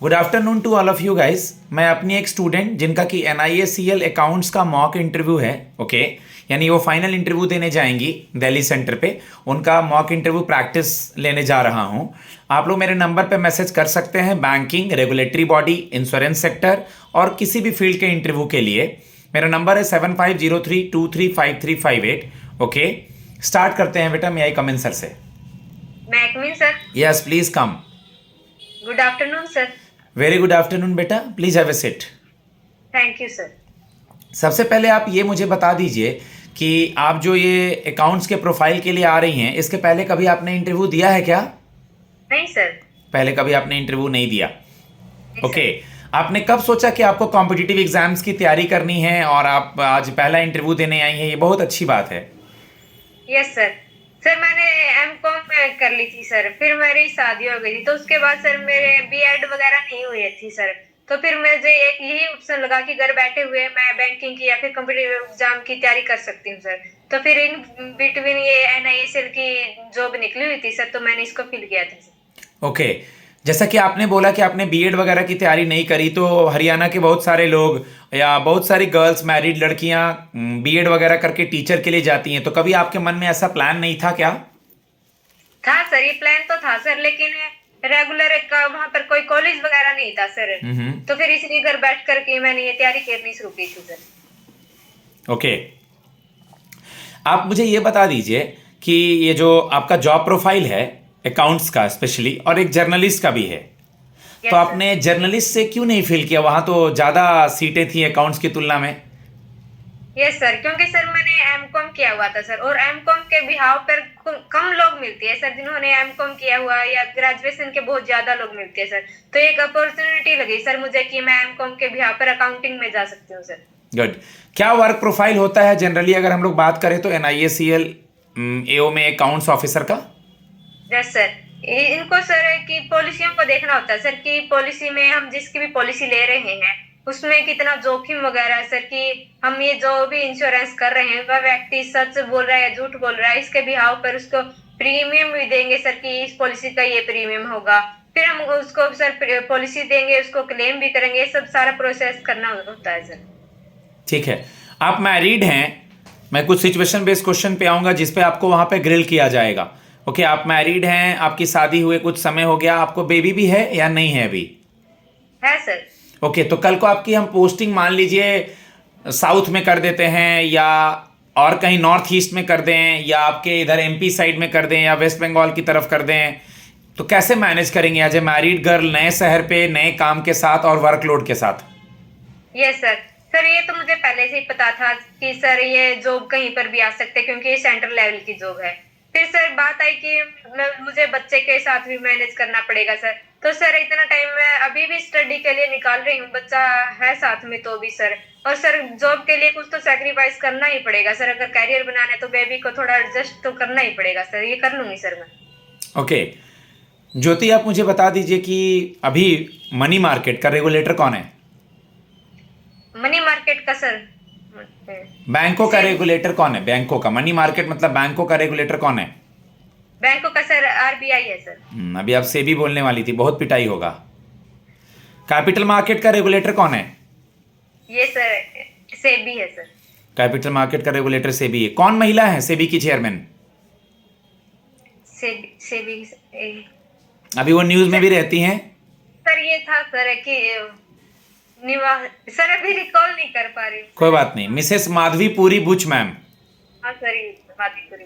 Good afternoon to all of you guys. मैं अपनी एक स्टूडेंट जिनका कि NIACL अकाउंट्स का मॉक इंटरव्यू है, ओके यानी वो फाइनल इंटरव्यू देने जाएंगी दिल्ली सेंटर पे। उनका मॉक इंटरव्यू प्रैक्टिस लेने जा रहा हूँ। आप लोग मेरे नंबर पे मैसेज कर सकते हैं banking, regulatory body, insurance sector और किसी भी फील्ड के इंटरव्यू के लिए। मेरा नंबर है 7503235358। ओके, स्टार्ट करते हैं बेटा। मैं आई कम इन सर से? मैं coming sir. Yes please come. Good afternoon sir. Very good afternoon बेटा, please have a seat. Thank you sir. सबसे पहले आप ये मुझे बता दीजिए कि आप जो ये अकाउंट्स के प्रोफाइल के लिए आ रही हैं, इसके पहले कभी आपने इंटरव्यू दिया है क्या? नहीं सर। पहले कभी आपने इंटरव्यू नहीं दिया। नहीं ओके, सर। आपने कब सोचा कि आपको कॉम्पिटिटिव एग्जाम्स की तैयारी करनी है और आप आज पहला इंटरव्यू देने आई हैं? ये बहुत अच्छी बात है। Yes sir. सर मैंने M.Com कर ली थी सर, फिर मेरी शादी हो गई थी, तो उसके बाद सर मेरे B.Ed वगैरह नहीं हुई थी सर। तो फिर मुझे एक यही ऑप्शन लगा कि घर बैठे हुए मैं बैंकिंग की या फिर कॉम्पिटिटिव एग्जाम की तैयारी कर सकती हूँ सर। तो फिर इन बिटवीन ये NIACL की जॉब निकली हुई थी सर, तो मैंने इसको फिल किया था सर। ओके, जैसा कि आपने बोला कि आपने B.Ed वगैरह की तैयारी नहीं करी, तो हरियाणा के बहुत सारे लोग या बहुत सारी गर्ल्स, मैरिड लड़कियां B.Ed वगैरह करके टीचर के लिए जाती हैं। तो कभी आपके मन में ऐसा प्लान नहीं था क्या? था सर, ये प्लान तो था सर, लेकिन रेगुलर वहां पर कोई कॉलेज वगैरह नहीं था सर। तो फिर इसलिए घर बैठ करके मैंने ये तैयारी करनी शुरू की थी सर। ओके, आप मुझे ये बता दीजिए कि ये जो आपका जॉब प्रोफाइल है अकाउंट्स का स्पेशली, और एक जर्नलिस्ट का भी है, Yes, तो sir. आपने जर्नलिस्ट से क्यों नहीं फिल किया? वहां तो ज़्यादा सीटें थी अकाउंट्स की तुलना में। यस सर, क्योंकि सर मैंने M.Com किया हुआ था सर, और M.Com के बिहाव पर कम लोग मिलते हैं सर जिन्होंने M.Com किया हुआ है, या ग्रेजुएशन के बहुत ज्यादा लोग मिलते हैं सर। तो एक अपॉर्चुनिटी लगी सर मुझे कि मैं M.Com के बिहाव पर अकाउंटिंग में जा सकती हूँ सर। गुड। क्या वर्क प्रोफाइल होता है जनरली अगर हम लोग बात करें तो NIACL AO में अकाउंट्स ऑफिसर का? यस सर, इनको सर की पॉलिसियों को देखना होता है सर, कि पॉलिसी में हम जिसकी भी पॉलिसी ले रहे हैं उसमें कितना जोखिम वगैरह है सर, कि हम ये जो भी इंश्योरेंस कर रहे हैं वह व्यक्ति सच बोल रहा है या झूठ बोल रहा है, इसके बिहाव पर उसको प्रीमियम भी देंगे सर कि इस पॉलिसी का ये प्रीमियम होगा। फिर हम उसको सर पॉलिसी देंगे, उसको क्लेम भी करेंगे, ये सब सारा प्रोसेस करना होता है सर। ठीक है, आप मैरिड हैं। मैं कुछ सिचुएशन बेस्ड क्वेश्चन पे आऊंगा जिस पे आपको वहां पे ग्रिल किया जाएगा। ओके, आप मैरिड हैं, आपकी शादी हुए कुछ समय हो गया, आपको बेबी भी है या नहीं है अभी? है सर। ओके, तो कल को आपकी हम पोस्टिंग मान लीजिए साउथ में कर देते हैं, या और कहीं नॉर्थ ईस्ट में कर दें, या आपके इधर MP साइड में कर दें, या वेस्ट बंगाल की तरफ कर दें, तो कैसे मैनेज करेंगे एज ए मैरिड गर्ल नए शहर पे, नए काम के साथ और वर्कलोड के साथ? Yes sir. सर ये तो मुझे पहले से ही पता था कि सर ये जॉब कहीं पर भी आ सकते हैं, क्योंकि ये सेंट्रल लेवल की जॉब है। फिर सर बात आई कि मुझे बच्चे के साथ भी मैनेज करना पड़ेगा सर। तो सर इतना टाइम मैं अभी भी स्टडी के लिए निकाल रही हूँ, बच्चा है साथ में तो भी सर। और सर जॉब के लिए कुछ तो सैक्रिफाइस करना ही पड़ेगा सर, अगर कैरियर बनाना है तो बेबी को थोड़ा एडजस्ट तो करना ही पड़ेगा सर, ये कर लूंगी सर मैं। ओके, ज्योति आप मुझे बता दीजिए कि अभी मनी मार्केट का रेगुलेटर कौन है? मनी मार्केट का सर, बैंकों का रेगुलेटर कौन है? बैंकों का, मनी मार्केट मतलब बैंकों का रेगुलेटर कौन है? बैंकों का सर RBI है सर। अभी आप सेबी बोलने वाली थी, बहुत पिटाई होगा। कैपिटल मार्केट का रेगुलेटर कौन है? ये सर सेबी है सर। कैपिटल मार्केट का रेगुलेटर सेबी है। कौन महिला है सेबी की चेयरमैन? सेबी अभी वो न्यूज में भी रहती हैं। सर ये था सर कि सर अभी रिकॉल नहीं कर पा रही हूँ। कोई बात नहीं, मिसेस माधवी पुरी बुच मैम। हाँ सर, ये बात ही करी।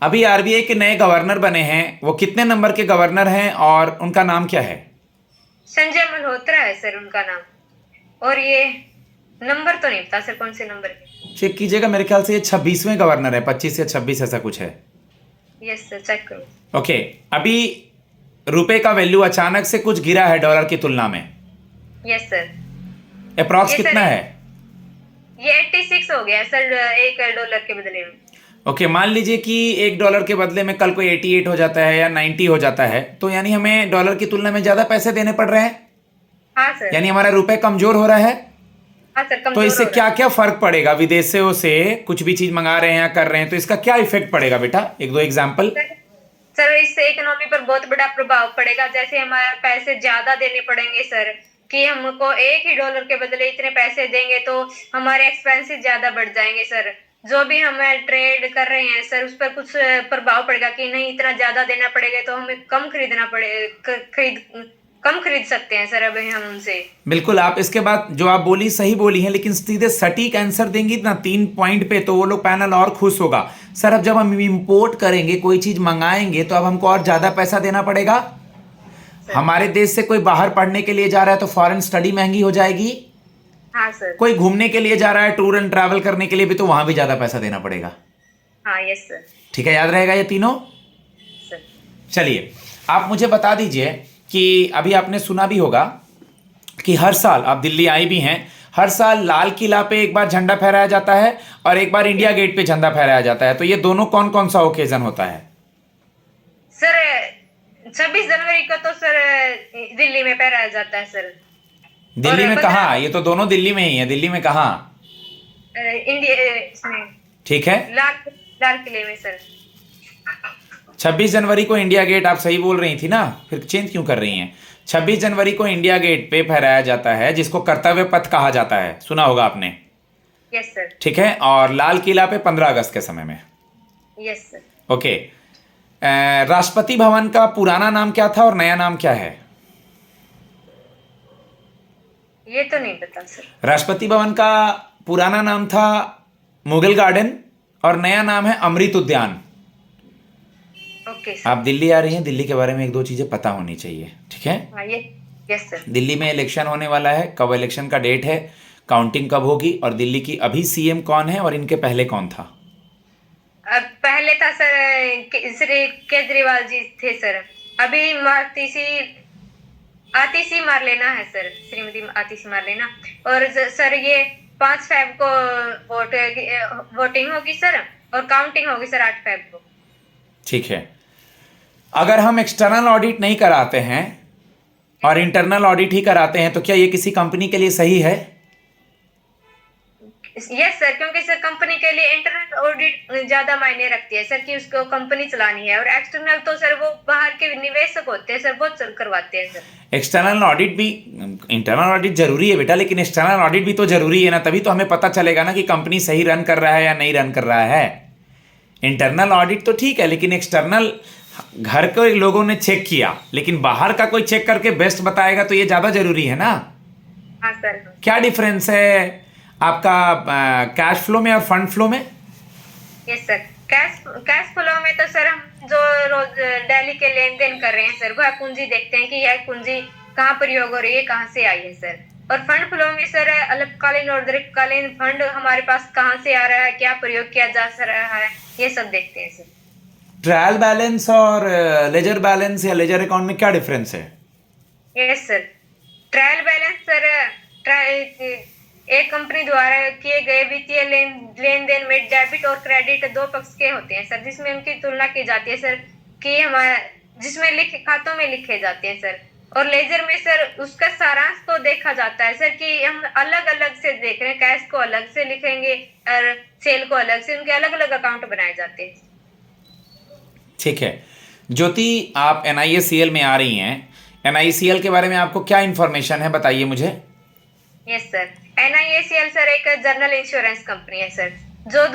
अभी RBI के नए गवर्नर बने हैं, वो कितने नंबर के गवर्नर हैं और उनका नाम क्या है? संजय मल्होत्रा है सर उनका नाम, और ये नंबर तो नहीं पता सर कौन से नंबर के। चेक कीजिएगा, मेरे ख्याल से ये 26वें गवर्नर है, 25 या 26 ऐसा कुछ है। यस सर, चेक करो। ओके, अभी रुपए का वैल्यू अचानक से कुछ गिरा है डॉलर की तुलना में। Yes sir. अप्रॉक्स ये कितना सर, है? ये 86 हो गया सर $1 के बदले में। ओके, मान लीजिए कि $1 के बदले में कल को 88 हो जाता है या 90 हो जाता है, तो यानी हमें डॉलर की तुलना में ज्यादा पैसे देने पड़ रहे हैं। हाँ सर। यानी हमारा रुपए कमजोर हो रहा है। हाँ सर, तो कमजोर इससे हो रहा क्या क्या फर्क पड़ेगा? विदेशों से कुछ भी चीज मंगा रहे हैं या कर रहे हैं तो इसका क्या इफेक्ट पड़ेगा बेटा? एक दो एग्जाम्पल। है। सर इससे इकोनॉमी पर बहुत बड़ा प्रभाव पड़ेगा, जैसे हमारे पैसे ज्यादा देने पड़ेंगे सर, कि हमको $1 के बदले इतने पैसे देंगे तो हमारे एक्सपेंसेस ज्यादा बढ़ जाएंगे सर। जो भी हम ट्रेड कर रहे हैं सर, उस पर कुछ प्रभाव पड़ेगा कि नहीं इतना ज्यादा देना पड़ेगा, तो हमें कम खरीदना कम खरीद सकते हैं सर अभी हम उनसे। बिल्कुल, आप इसके बाद जो आप बोली सही बोली हैं, लेकिन सीधे सटीक आंसर देंगी ना 3 पॉइंट पे तो वो लोग पैनल और खुश होगा। सर अब जब हम इंपोर्ट करेंगे, कोई चीज मंगाएंगे, तो अब हमको और ज्यादा पैसा देना पड़ेगा। हमारे देश से कोई बाहर पढ़ने के लिए जा रहा है तो फॉरेन स्टडी महंगी हो जाएगी। हाँ सर। कोई घूमने के लिए जा रहा है, टूर एंड ट्रैवल करने के लिए भी, तो वहां भी ज्यादा पैसा देना पड़ेगा। हाँ यस सर। ठीक है, याद रहेगा ये तीनों। सर चलिए, आप मुझे बता दीजिए कि अभी आपने सुना भी होगा कि हर साल, आप दिल्ली आई भी हैं, हर साल लाल किला पे एक बार झंडा फहराया जाता है और एक बार इंडिया गेट पे झंडा फहराया जाता है। तो ये दोनों कौन कौन सा ओकेजन होता है? सर 26 जनवरी को तो सर दिल्ली में फहराया जाता है सर। दिल्ली और में कहाँ? ये तो दोनों दिल्ली में ही है। दिल्ली में कहाँ? इंडिया इसमें ठीक है, लाल किले में सर। 26 जनवरी को इंडिया गेट, आप सही बोल रही थी ना, फिर चेंज क्यों कर रही हैं? 26 जनवरी को इंडिया गेट पे फहराया जाता है, जिसको कर्तव्य पथ कहा जाता है, सुना होगा आपने। Yes sir. ठीक है, और लाल किला पे 15 अगस्त के समय में। Yes sir. Okay, Rashtrapati Bhavan का पुराना नाम क्या था और नया नाम क्या है? ये तो नहीं पता सर। राष्ट्रपति भवन का पुराना नाम था मुगल गार्डन और नया नाम है अमृत उद्यान। Okay sir. आप दिल्ली आ रही हैं, दिल्ली के बारे में 1-2 चीजें पता होनी चाहिए। ठीक है, हाँ ये यस सर। दिल्ली में इलेक्शन होने वाला है, कब इलेक्शन का डेट है, काउंटिंग कब होगी, और दिल्ली की अभी सीएम कौन है और इनके पहले कौन था? अब पहले था सर श्री केजरीवाल जी थे सर। अभी आतिशी मारलेना है सर, श्रीमती आतिशी मारलेना। और सर ये 5 फेब को वोटिंग होगी सर, और काउंटिंग होगी सर 8 फेब को। ठीक है, अगर हम एक्सटर्नल ऑडिट नहीं कराते हैं और इंटरनल ऑडिट ही कराते हैं तो क्या ये किसी कंपनी के लिए सही है? यस सर, क्योंकि सर कंपनी के लिए इंटरनल ऑडिट ज्यादा मायने रखती है सर, कि उसको कंपनी चलानी है। और एक्सटर्नल तो सर वो बाहर के निवेशक होते हैं सर, वो करवाते हैं सर। एक्सटर्नल ऑडिट भी, इंटरनल ऑडिट जरूरी है बेटा, लेकिन एक्सटर्नल ऑडिट भी तो जरूरी है ना, तभी तो हमें पता चलेगा ना कि कंपनी सही रन कर रहा है या नहीं रन कर रहा है। इंटरनल ऑडिट तो ठीक है, लेकिन एक्सटर्नल घर के लोगों ने चेक किया, लेकिन बाहर का कोई चेक करके बेस्ट बताएगा तो ये ज्यादा जरूरी है ना। हाँ सर। क्या डिफरेंस है आपका कैश फ्लो में और फंड फ्लो में? यस सर, कैश फ्लो में तो सर हम जो रोज डेली के लेन देन कर रहे हैं सर, वह पूंजी देखते हैं कि यह पूंजी कहाँ प्रयोग हो रही है, कहाँ से आई है सर। और फंड फ्लो में सर अल्पकालीन और दीर्घकालीन फंड हमारे पास कहाँ से आ रहा है, क्या प्रयोग किया जा रहा है, ये सब देखते हैं सर। ट्रायल बैलेंस और लेजर बैलेंस या लेजर अकाउंट में क्या डिफरेंस है? Yes sir, trial balance sir एक कंपनी द्वारा किए गए वित्तीय लेन देन में डेबिट और क्रेडिट 2 पक्ष के होते हैं सर, जिसमें उनकी तुलना की जाती है सर, कि हमारे जिसमें खातों में लिखे जाते हैं सर। और लेजर में सर उसका सारांश तो देखा जाता है सर, कि हम अलग अलग से देख रहे हैं, कैश को अलग से लिखेंगे और सेल को अलग से, उनके अलग अलग अकाउंट बनाए जाते हैं। ठीक है ज्योति, आप NIACL में आ रही हैं, NICL के बारे में आपको क्या इंफॉर्मेशन है, बताइए मुझे। यस सर, NIACL सर एक जनरल इंश्योरेंस कंपनी है सर, जो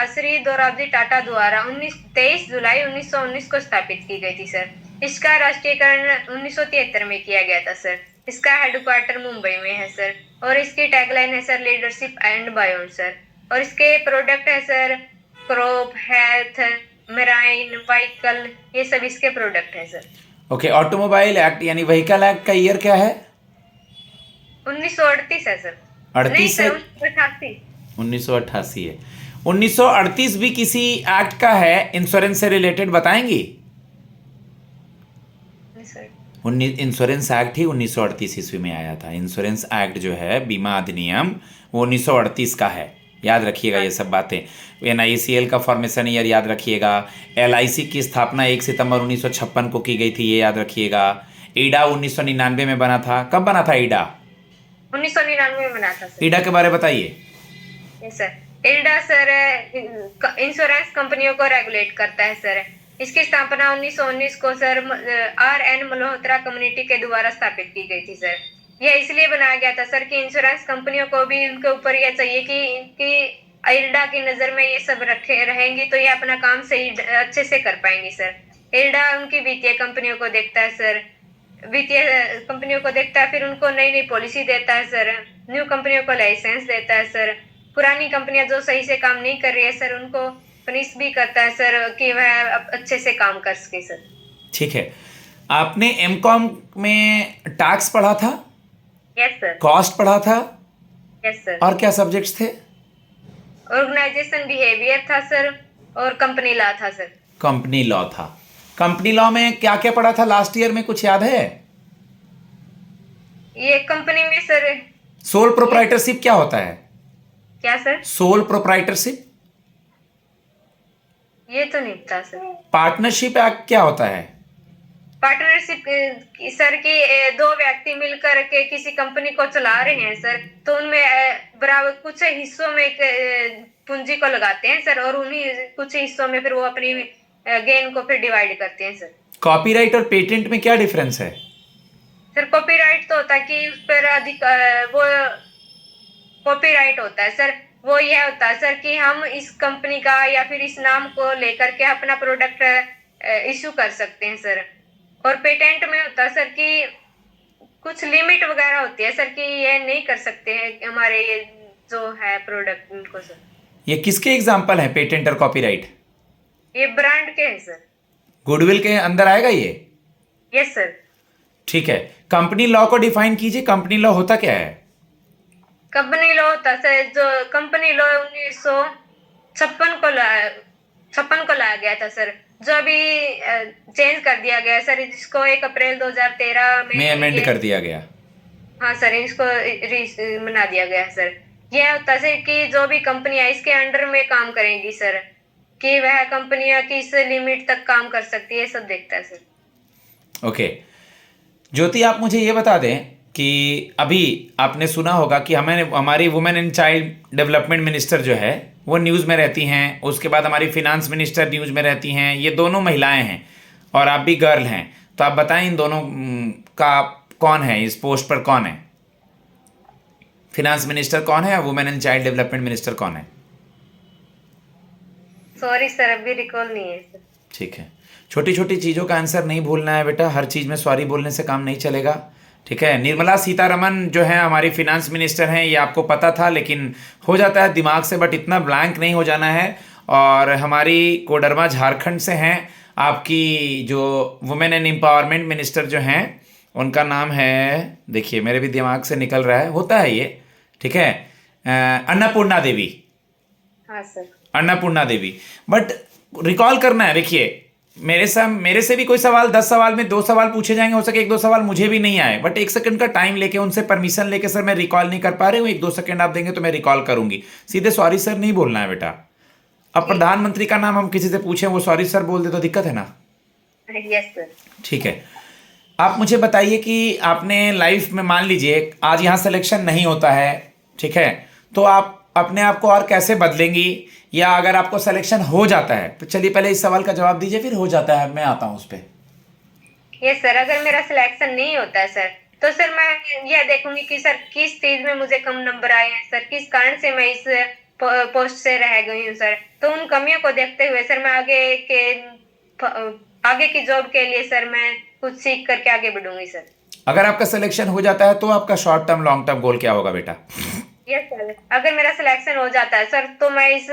श्री दोराबजी टाटा द्वारा 23 जुलाई 1919 को स्थापित की गई थी सर। इसका राष्ट्रीयकरण 1973 में किया गया था सर। इसका हेडक्वार्टर मुंबई में है सर, और इसकी टैगलाइन है सर लीडरशिप एंड बायोन सर। और इसके प्रोडक्ट है sir crop, health, marine, vehicle, ये सब इसके प्रोडक्ट है सर। ओके, ऑटोमोबाइल एक्ट यानी व्हीकल एक्ट का ईयर क्या है? 1938 है सर। 38 है? 1988 है। 1938 भी किसी एक्ट का है इंश्योरेंस से रिलेटेड, बताएंगी? इंश्योरेंस एक्ट ही 1938 ईस्वी में आया था। इंश्योरेंस एक्ट जो है, बीमा अधिनियम, वो 1938 का है, याद रखिएगा ये सब बातें। NICL का फॉर्मेशन ईयर याद रखिएगा। LIC की स्थापना 1 सितंबर 1956 को की गई थी, ये याद रखिएगा। ईडा 1999 में बना था। कब बना था ईडा? 1999 में बना था सर। ईडा के बारे में बताइए। सर ईडा सर इंश्योरेंस कंपनियों को रेगुलेट करता है सर, इसकी स्थापना 1919 को सर RN मल्होत्रा कम्युनिटी के द्वारा स्थापित की गई थी सर। यह इसलिए बनाया गया था सर कि इंश्योरेंस कंपनियों को भी उनके ऊपर यह चाहिए कि इनकी IRDA की नजर में ये सब रखे रहेंगी तो ये अपना काम सही अच्छे से कर पाएंगी सर। IRDA उनकी वित्तीय कंपनियों को देखता है सर, वित्तीय कंपनियों को देखता है, फिर उनको नई नई पॉलिसी देता है सर, न्यू कंपनियों को लाइसेंस देता है सर, पुरानी कंपनियां जो सही से काम नहीं कर रही है सर उनको पनिश भी करता है सर कि वह अच्छे से काम कर सके सर। ठीक है, आपने एमकॉम में टैक्स पढ़ा था, यस सर। कॉस्ट पढ़ा था, यस सर। और क्या सब्जेक्ट्स थे? ऑर्गेनाइजेशन बिहेवियर था सर और कंपनी लॉ था सर। कंपनी लॉ था। कंपनी लॉ में क्या क्या पढ़ा था लास्ट ईयर में, कुछ याद है? ये कंपनी में सर सोल प्रोप्राइटरशिप क्या होता है? क्या सर? Sole proprietorship. ये तो नहीं पता सर। पार्टनरशिप एक्ट क्या होता है? पार्टनरशिप सर की दो व्यक्ति मिलकर के किसी कंपनी को चला रहे हैं सर, तो उनमें बराबर कुछ हिस्सों में पूंजी को लगाते हैं सर और उन्हीं कुछ हिस्सों में फिर वो अपनी गेन को फिर डिवाइड करते हैं सर। कॉपीराइट और पेटेंट में क्या डिफरेंस है? सर कॉपीराइट तो होता है कि उस पर अधिक वो कॉपीराइट होता है सर, वो यह होता है सर कि हम इस कंपनी का या फिर इस नाम को लेकर के अपना प्रोडक्ट इश्यू कर सकते हैं सर। और पेटेंट में होता है सर कि कुछ लिमिट वगैरह होती है सर कि ये नहीं कर सकते हैं हमारे ये जो है प्रोडक्ट उनको सर। ये किसके एग्जाम्पल हैं पेटेंट और कॉपीराइट? ये ब्रांड के हैं सर। गुडविल के अंदर आएगा ये? Yes sir. ठीक है, कंपनी लॉ को डिफाइन कीजिए। कंपनी लॉ होता क्या है? कंपनी लॉ होता सर, जो कंपनी लॉ 1956 को लाया गया था सर, जो अभी चेंज कर दिया गया सर, इसको 1 अप्रैल 2013 में अमेंड कर दिया गया। हाँ सर, इसको बना दिया गया सर। यह होता है कि जो भी कंपनियां इसके अंडर में काम करेंगी सर, कि वह कंपनियां किस लिमिट तक काम कर सकती है, सब देखता है सर। ओके ज्योति, आप मुझे ये बता दें कि अभी आपने सुना होगा कि हमारी women and child development minister जो है वो न्यूज़ में रहती हैं, उसके बाद हमारी फिनांस मिनिस्टर न्यूज़ में रहती हैं। ये दोनों महिलाएं हैं और आप भी गर्ल हैं, तो आप बताएं इन दोनों का कौन है, इस पोस्ट पर कौन है? फिनांस मिनिस्टर कौन है और women and child development minister कौन है? सॉरी सर, अभी रिकॉल नहीं है सर। ठीक है, छोटी छोटी चीज़ों का आंसर नहीं भूलना है बेटा, हर चीज़ में सॉरी बोलने से काम नहीं चलेगा। ठीक है, निर्मला सीतारमन जो है हमारी फिनांस मिनिस्टर हैं, ये आपको पता था लेकिन हो जाता है दिमाग से, बट इतना ब्लैंक नहीं हो जाना है। और हमारी कोडरमा झारखंड से हैं आपकी जो वुमेन एंड एम्पावरमेंट मिनिस्टर जो हैं, उनका नाम है, देखिए मेरे भी दिमाग से निकल रहा है, होता है ये, ठीक है, अन्नपूर्णा देवी। हाँ sir. Annapurna Devi, but recall करना है। देखिए मेरे से भी कोई सवाल 10 सवाल में 2 सवाल पूछे जाएंगे, हो सके 1-2 सवाल मुझे भी नहीं आए, बट 1 सेकंड का टाइम लेके उनसे परमिशन लेके सर मैं रिकॉल नहीं कर पा रही हूँ, 1-2 सेकंड आप देंगे तो मैं रिकॉल करूंगी। सीधे सॉरी सर नहीं बोलना है बेटा। अब प्रधानमंत्री का नाम हम किसी से पूछें वो सॉरी सर बोल दे तो दिक्कत है ना? Yes sir. ठीक है, आप मुझे बताइए कि आपने लाइफ में, मान लीजिए आज यहाँ सिलेक्शन नहीं होता है, ठीक है, तो आप अपने आप को और कैसे बदलेंगी, या अगर आपको सिलेक्शन हो जाता है तो चलिए पहले इस सवाल का जवाब दीजिए, फिर हो जाता है मैं आता हूँ उस पर। यस सर, अगर मेरा सिलेक्शन नहीं होता है सर, तो सर मैं यह देखूंगी कि सर किस चीज में मुझे कम नंबर आए हैं सर, किस कारण से मैं इस पोस्ट से रह गई हूँ सर। तो उन कमियों को देखते हुए सर मैं आगे की जॉब के लिए सर मैं कुछ सीख करके आगे बढ़ूंगी सर। अगर आपका सिलेक्शन हो जाता है तो आपका short term long term goal क्या होगा बेटा? यस सर, अगर मेरा सिलेक्शन हो जाता है सर, तो मैं इस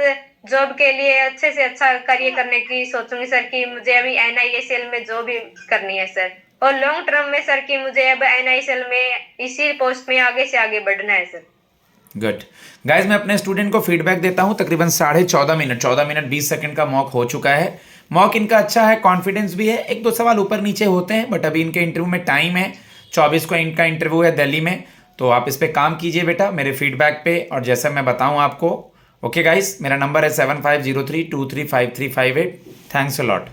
जॉब के लिए अच्छे से अच्छा कार्य करने की सोचूंगी सर, कि मुझे अभी NISL में जॉब भी करनी है सर। और लॉन्ग टर्म में सर कि मुझे अब NISL में इसी पोस्ट में आगे से आगे बढ़ना है सर। गुड गाइज, मैं अपने स्टूडेंट को फीडबैक देता हूँ। तकरीबन 14.5 मिनट 20 सेकंड का मॉक हो चुका है। मॉक इनका अच्छा है, कॉन्फिडेंस भी है, 1-2 सवाल ऊपर नीचे होते हैं, बट अभी इनके इंटरव्यू में टाइम है, 24 को इनका इंटरव्यू है दिल्ली में, तो आप इस पे काम कीजिए बेटा मेरे फीडबैक पे, और जैसा मैं बताऊं आपको। ओके गाइस, मेरा नंबर है 7503235358। Thanks a lot.